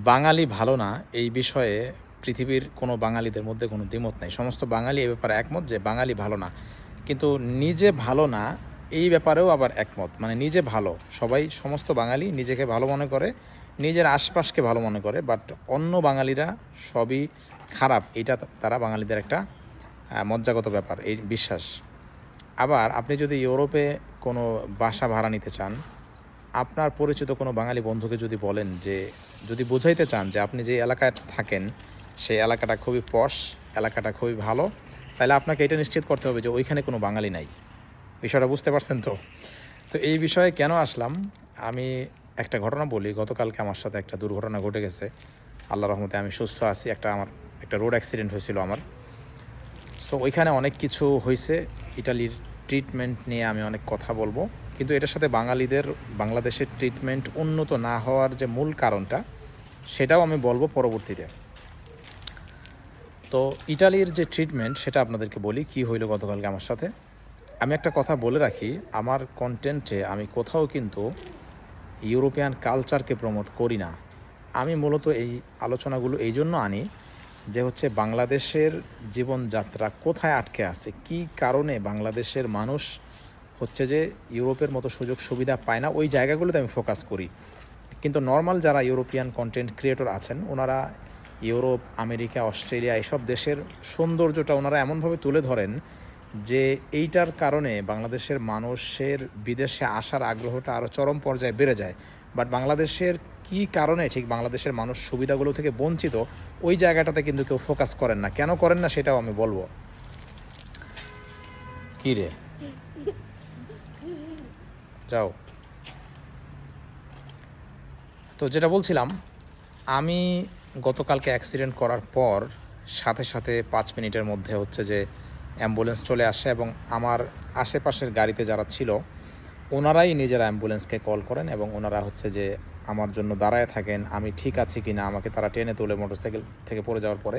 বাঙালি ভালো না এই বিষয়ে পৃথিবীর কোনো বাঙালিদের মধ্যে কোনো দ্বিমত নাই। সমস্ত বাঙালি এ ব্যাপারে একমত যে বাঙালি ভালো না। কিন্তু নিজে ভালো না এই ব্যাপারেও আবার একমত। মানে নিজে ভালো, সবাই সমস্ত বাঙালি নিজেকে ভালো মনে করে, নিজের আশপাশকে ভালো মনে করে, বাট অন্য বাঙালিরা সবই খারাপ, এটা তারা বাঙালিদের একটা মজ্জাগত ব্যাপার, এই বিশ্বাস। আবার আপনি যদি ইউরোপে কোনো বাসা ভাড়া নিতে চান, আপনার পরিচিত কোনো বাঙালি বন্ধুকে যদি বলেন যে, যদি বোঝাইতে চান যে আপনি যে এলাকায় থাকেন সেই এলাকাটা খুবই পশ, এলাকাটা খুবই ভালো, তাহলে আপনাকে এটা নিশ্চিত করতে হবে যে ওইখানে কোনো বাঙালি নাই। বিষয়টা বুঝতে পারছেন তো? তো এই বিষয়ে কেন আসলাম, আমি একটা ঘটনা বলি। গতকালকে আমার সাথে একটা দুর্ঘটনা ঘটে গেছে। আল্লাহর রহমতে আমি সুস্থ আছি। আমার একটা রোড অ্যাক্সিডেন্ট হয়েছিল আমার। সো ওইখানে অনেক কিছু হয়েছে। ইটালির ট্রিটমেন্ট নিয়ে আমি অনেক কথা বলবো, কিন্তু এটার সাথে বাংলাদেশের ট্রিটমেন্ট উন্নত না হওয়ার যে মূল কারণটা সেটাও আমি বলবো পরবর্তীতে। তো ইটালির যে ট্রিটমেন্ট সেটা আপনাদেরকে বলি কি হইলো গতকালকে আমার সাথে। আমি একটা কথা বলে রাখি, আমার কন্টেন্টে আমি কোথাও কিন্তু ইউরোপিয়ান কালচারকে প্রমোট করি না। আমি মূলত এই আলোচনাগুলো এই জন্য আনি যে হচ্ছে বাংলাদেশের জীবনযাত্রা কোথায় আটকে আছে, কী কারণে বাংলাদেশের মানুষ হচ্ছে যে ইউরোপের মতো সুযোগ সুবিধা পায় না, ওই জায়গাগুলোতে আমি ফোকাস করি। কিন্তু নর্মাল যারা ইউরোপিয়ান কন্টেন্ট ক্রিয়েটর আছেন, ওনারা ইউরোপ, আমেরিকা, অস্ট্রেলিয়া এসব দেশের সৌন্দর্যটা ওনারা এমনভাবে তুলে ধরেন যে এইটার কারণে বাংলাদেশের মানুষের বিদেশে আসার আগ্রহটা আরও চরম পর্যায়ে বেড়ে যায়। বাট বাংলাদেশের কী কারণে ঠিক বাংলাদেশের মানুষ সুবিধাগুলো থেকে বঞ্চিত, ওই জায়গাটাতে কিন্তু কেউ ফোকাস করেন না। কেন করেন না সেটাও আমি বলবো। কী রে, যাও। তো যেটা বলছিলাম, আমি গতকালকে অ্যাক্সিডেন্ট করার পর সাথে সাথে 5 মিনিটের মধ্যে হচ্ছে যে অ্যাম্বুলেন্স চলে আসে, এবং আমার আশেপাশের গাড়িতে যারা ছিল ওনারাই নিজেরা অ্যাম্বুলেন্সকে কল করেন, এবং ওনারা হচ্ছে যে আমার জন্য দাঁড়ায় থাকেন আমি ঠিক আছি কি না, আমাকে তারা টেনে তোলে মোটরসাইকেল থেকে পড়ে যাওয়ার পরে।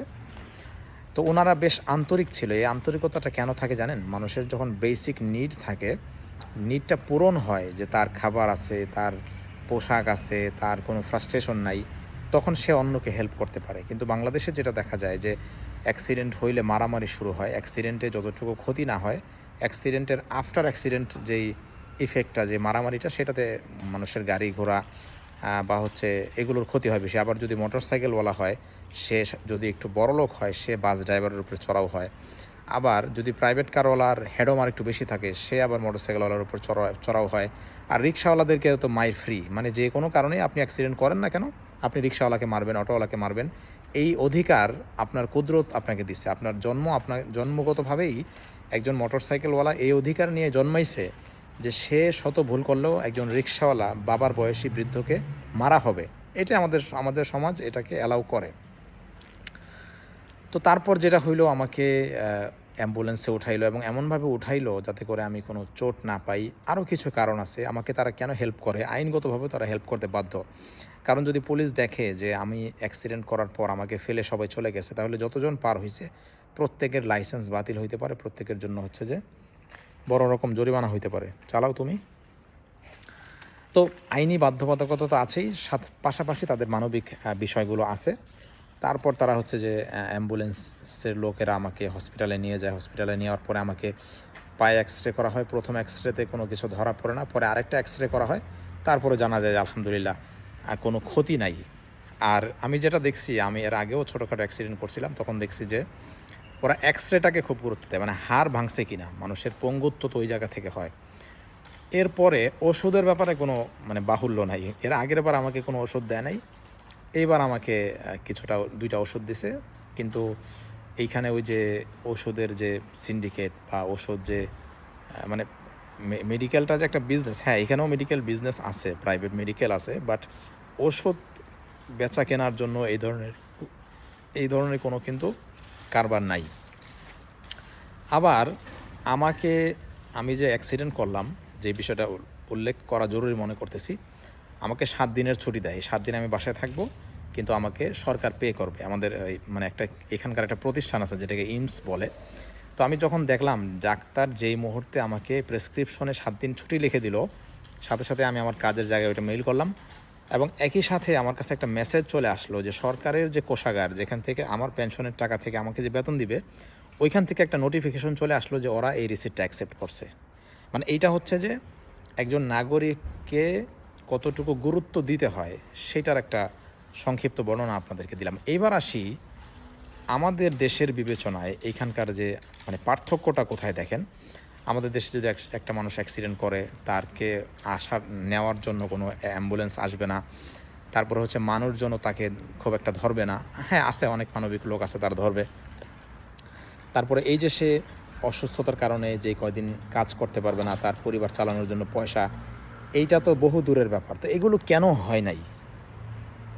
তো ওনারা বেশ আন্তরিক ছিল। এই আন্তরিকতাটা কেন থাকে জানেন? মানুষের যখন বেসিক নিড থাকে, নিডটা পূরণ হয়, যে তার খাবার আছে, তার পোশাক আছে, তার কোনো ফ্রাস্ট্রেশন নাই, তখন সে অন্যকে হেল্প করতে পারে। কিন্তু বাংলাদেশে যেটা দেখা যায় যে অ্যাক্সিডেন্ট হইলে মারামারি শুরু হয়। অ্যাক্সিডেন্টে যতটুকু ক্ষতি না হয়, অ্যাক্সিডেন্টের আফটার অ্যাক্সিডেন্ট যেই ইফেক্টটা, যে মারামারিটা, সেটাতে মানুষের গাড়ি ঘোড়া বা হচ্ছে এগুলোর ক্ষতি হয় বেশি। আবার যদি মোটরসাইকেলওয়ালা হয়, সে যদি একটু বড়লোক হয়, সে বাস ড্রাইভারের উপরে চড়াও হয়। আবার যদি প্রাইভেট কারওয়ালার হেডমার একটু বেশি থাকে, সে আবার মোটরসাইকেলওয়ালার উপর চড়াও হয়। আর রিক্সাওয়ালাদেরকে তো মাইর ফ্রি, মানে যে কোনো কারণে আপনি অ্যাক্সিডেন্ট করেন না কেন, আপনি রিক্সাওয়ালাকে মারবেন, অটোওয়ালাকে মারবেন, এই অধিকার আপনার কুদরত আপনাকে দিচ্ছে। আপনার জন্মগতভাবেই একজন মোটরসাইকেলওয়ালা এই অধিকার নিয়ে জন্মাইছে যে সে শত ভুল করলেও একজন রিক্সাওয়ালা বাবার বয়সী বৃদ্ধকে মারা হবে। এটা আমাদের সমাজ এটাকে অ্যালাউ করে। তো তারপর যেটা হইলো, আমাকে অ্যাম্বুলেন্সে উঠাইলো, এবং এমনভাবে উঠাইলো যাতে করে আমি কোনো চোট না পাই। আরও কিছু কারণ আছে। আমাকে তারা কেন হেল্প করে, আইনগতভাবে তারা হেল্প করতে বাধ্য। কারণ যদি পুলিশ দেখে যে আমি অ্যাক্সিডেন্ট করার পর আমাকে ফেলে সবাই চলে গেছে, তাহলে যতজন পার হয়েছে প্রত্যেকের লাইসেন্স বাতিল হইতে পারে, প্রত্যেকের জন্য হচ্ছে যে বড় রকম জরিমানা হইতে পারে। চালাও তুমি। তো আইনি বাধ্যবাধকতা তো আছেই, পাশাপাশি তাদের মানবিক বিষয়গুলো আছে। তারপর তারা হচ্ছে যে অ্যাম্বুলেন্সের লোকেরা আমাকে হসপিটালে নিয়ে যায়। হসপিটালে নেওয়ার পরে আমাকে পায়ে এক্সরে করা হয়। প্রথম এক্সরেতে কোনো কিছু ধরা পড়ে না, পরে আরেকটা এক্সরে করা হয়। তারপরে জানা যায় আলহামদুলিল্লাহ কোনো ক্ষতি নাই। আর আমি যেটা দেখছি, আমি এর আগেও ছোটোখাটো অ্যাক্সিডেন্ট করছিলাম, তখন দেখছি যে ওরা এক্সরেটাকে খুব গুরুত্ব দেয়, মানে হাড় ভাঙছে কিনা, মানুষের পঙ্গুত্ব তো ওই জায়গা থেকে হয়। এরপরে ওষুধের ব্যাপারে কোনো মানে বাহুল্য নাই। এর আগের বার আমাকে কোনো ওষুধ দেয় নাই, এইবার আমাকে কিছুটা 2টা ওষুধ দিছে। কিন্তু এইখানে ওই যে ওষুধের যে সিন্ডিকেট বা ওষুধ যে মানে মেডিকেলটা যে একটা বিজনেস, হ্যাঁ এখানেও মেডিকেল বিজনেস আছে, প্রাইভেট মেডিকেল আছে, বাট ওষুধ বেচা কেনার জন্য এই ধরনের কোনো কিন্তু কারবার নাই। আবার আমি যে অ্যাক্সিডেন্ট করলাম, যে বিষয়টা উল্লেখ করা জরুরি মনে করতেছি, আমাকে 7 দিনের ছুটি দেয়। 7 দিন আমি বাসায় থাকবো, কিন্তু আমাকে সরকার পে করবে। আমাদের মানে এখানকার একটা প্রতিষ্ঠান আছে যেটাকে ইমস বলে। তো আমি যখন দেখলাম ডাক্তার যেই মুহূর্তে আমাকে প্রেসক্রিপশনে 7 দিন ছুটি লিখে দিল, সাথে সাথে আমি আমার কাজের জায়গায় ওইটা মেইল করলাম। এবং একই সাথে আমার কাছে একটা মেসেজ চলে আসলো যে সরকারের যে কোষাগার, যেখান থেকে আমার পেনশনের টাকা থেকে আমাকে যে বেতন দিবে, ওইখান থেকে একটা নোটিফিকেশন চলে আসলো যে ওরা এই রিসিপ্টটা অ্যাকসেপ্ট করছে। মানে এইটা হচ্ছে যে একজন নাগরিককে কতটুকু গুরুত্ব দিতে হয় সেটার একটা সংক্ষিপ্ত বর্ণনা আপনাদেরকে দিলাম। এইবার আসি আমাদের দেশের বিবেচনায় এইখানকার যে মানে পার্থক্যটা কোথায় দেখেন। আমাদের দেশে যদি একটা মানুষ অ্যাক্সিডেন্ট করে, তারকে নেওয়ার জন্য কোনো অ্যাম্বুলেন্স আসবে না। তারপরে হচ্ছে মানুষজনও তাকে খুব একটা ধরবে না। হ্যাঁ, আছে অনেক মানবিক লোক আছে, তারা ধরবে। তারপরে এই যে সে অসুস্থতার কারণে যে কয়দিন কাজ করতে পারবে না, তার পরিবার চালানোর জন্য পয়সা, এইটা তো বহু দূরের ব্যাপার। তো এগুলো কেন হয় নাই,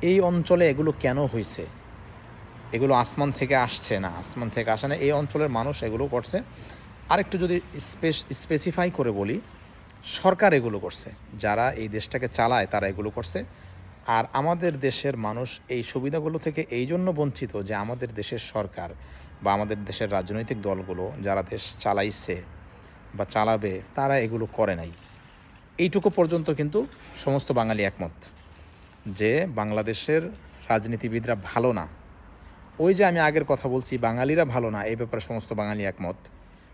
এই অঞ্চলে এগুলো কেন হয়েছে? এগুলো আসমান থেকে আসছে না, আসমান থেকে আসে না, এই অঞ্চলের মানুষ এগুলো করছে। আরেকটু যদি স্পেসিফাই করে বলি, সরকার এগুলো করছে, যারা এই দেশটাকে চালায় তারা এগুলো করছে। আর আমাদের দেশের মানুষ এই সুবিধাগুলো থেকে এই জন্য বঞ্চিত যে আমাদের দেশের সরকার বা আমাদের দেশের রাজনৈতিক দলগুলো যারা দেশ চালাইছে বা চালাবে, তারা এগুলো করে নাই। এইটুকু পর্যন্ত কিন্তু সমস্ত বাঙালি একমত যে বাংলাদেশের রাজনীতিবিদরা ভালো না। ওই যে আমি আগের কথা বলছি, বাঙালিরা ভালো না, এই ব্যাপারে সমস্ত বাঙালি একমত।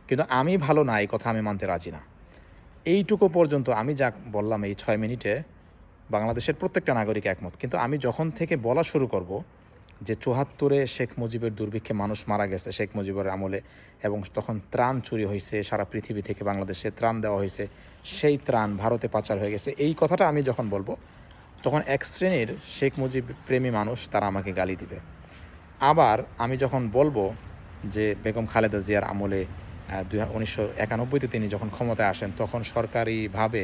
কিন্তু আমি ভালো না, এই কথা আমি মানতে রাজি না। এইটুকু পর্যন্ত আমি যা বললাম এই 6 মিনিটে, বাংলাদেশের প্রত্যেকটা নাগরিক একমত। কিন্তু আমি যখন থেকে বলা শুরু করব যে 74-এ শেখ মুজিবের দুর্ভিক্ষে মানুষ মারা গেছে শেখ মুজিবের আমলে, এবং তখন ত্রাণ চুরি হয়েছে, সারা পৃথিবী থেকে বাংলাদেশে ত্রাণ দেওয়া হয়েছে, সেই ত্রাণ ভারতে পাচার হয়ে গেছে, এই কথাটা আমি যখন বলবো, তখন এক শ্রেণীর শেখ মুজিব প্রেমী মানুষ তারা আমাকে গালি দিবে। আবার আমি যখন বলবো যে বেগম খালেদা জিয়ার আমলে 1991-তে তিনি যখন ক্ষমতায় আসেন, তখন সরকারিভাবে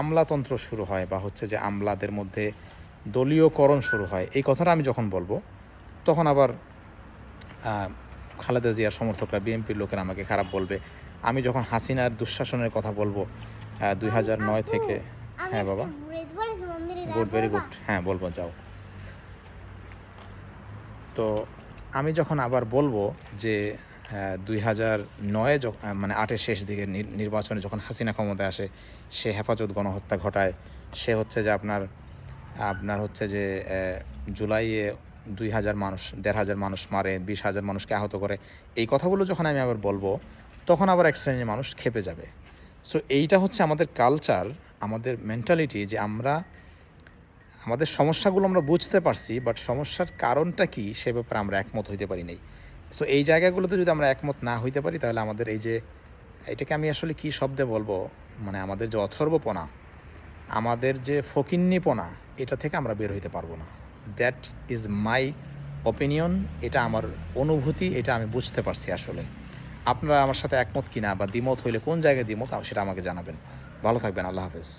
আমলাতন্ত্র শুরু হয়, বা হচ্ছে যে আমলাদের মধ্যে দলীয়করণ শুরু হয়, এই কথাটা আমি যখন বলবো, তখন আবার খালেদা জিয়ার সমর্থকরা, বিএনপির লোকেরা আমাকে খারাপ বলবে। আমি যখন হাসিনার দুঃশাসনের কথা বলবো 2009 থেকে, হ্যাঁ বাবা, গুড, ভেরি গুড, হ্যাঁ বলবো, যাও। তো আমি যখন আবার বলবো যে 2009-এ মানে 8-এর শেষ দিকে নির্বাচনে যখন হাসিনা ক্ষমতায় আসে, সে হেফাজত গণহত্যা ঘটায়, সে হচ্ছে যে আপনার হচ্ছে যে জুলাইয়ে 2000 মানুষ, 1500 মানুষ মারে, 20,000 মানুষকে আহত করে, এই কথাগুলো যখন আমি আবার বলবো, তখন আবার এক শ্রেণীর মানুষ ক্ষেপে যাবে। সো এইটা হচ্ছে আমাদের কালচার, আমাদের মেন্টালিটি, যে আমাদের সমস্যাগুলো আমরা বুঝতে পারছি, বাট সমস্যার কারণটা কি সে ব্যাপারে আমরা একমত হইতে পারি নাই। সো এই জায়গাগুলোতে যদি আমরা একমত না হইতে পারি, তাহলে আমাদের এই যে, এটাকে আমি আসলে কি শব্দে বলবো, মানে আমাদের যে অথর্বপনা, আমাদের যে ফকিন্নিপনা, এটা থেকে আমরা বের হইতে পারবো না। দ্যাট ইজ মাই অপিনিয়ন, এটা আমার অনুভূতি, এটা আমি বুঝতে পারছি। আসলে আপনারা আমার সাথে একমত কিনা বা দ্বিমত হইলে কোন জায়গায় দ্বিমত, সেটা আমাকে জানাবেন। ভালো থাকবেন, আল্লাহ হাফেজ।